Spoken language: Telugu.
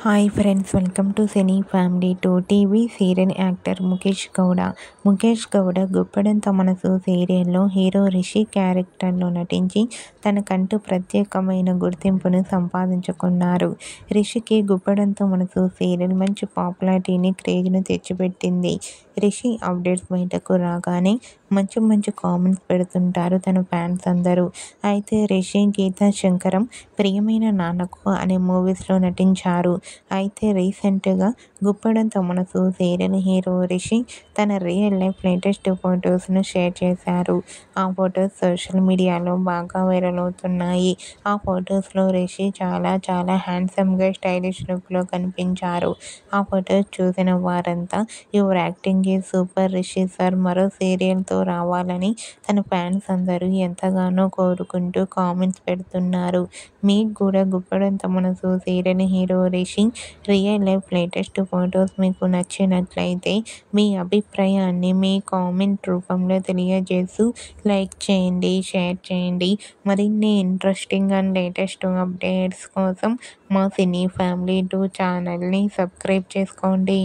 Hi friends, welcome to cine family two. TV serial actor Mukesh Gowda. Mukesh Gowda Guppedantha Manasu సీరియల్లో హీరో రిషి క్యారెక్టర్లో నటించి తనకంటూ ప్రత్యేకమైన గుర్తింపును సంపాదించుకున్నారు. రిషికి గుప్పెడంత మనసు సీరియల్ మంచి పాపులారిటీని, క్రేజ్ను తెచ్చిపెట్టింది. రిషి అప్డేట్స్ బయటకు రాగానే మంచి మంచి కామెంట్స్ పెడుతుంటారు తన ఫ్యాన్స్ అందరూ. అయితే రిషి గీతా శంకరం, ప్రియమైన నాన్నకు అనే మూవీస్లో నటించారు. అయితే రీసెంట్గా గుప్పెడంత మనసు సీరియల్ హీరో రిషి తన రియల్ లైఫ్ లేటెస్ట్ ఫొటోస్ను షేర్ చేశారు. ఆ ఫొటోస్ సోషల్ మీడియాలో బాగా వైరల్ అవుతున్నాయి. ఆ ఫొటోస్లో రిషి చాలా చాలా హ్యాండ్సమ్గా స్టైలిష్ లుక్లో కనిపించారు. ఆ ఫొటోస్ చూసిన వారంతా your acting is super Rishi sir, మరో సీరియల్తో రావాలని తన ఫ్యాన్స్ అందరూ ఎంతగానో కోరుకుంటూ కామెంట్స్ పెడుతున్నారు. మీకు కూడా గుప్పెడంత మనసు serial hero Rishi real life latest photos మీకు నచ్చినట్లయితే మీ అభిప్రాయాన్ని మీ కామెంట్ రూపంలో తెలియజేస్తూ లైక్ చేయండి, షేర్ చేయండి. మరిన్ని ఇంట్రెస్టింగ్ అండ్ లేటెస్ట్ అప్డేట్స్ కోసం మా సినీ ఫ్యామిలీ 2 ఛానల్ని సబ్స్క్రైబ్ చేసుకోండి.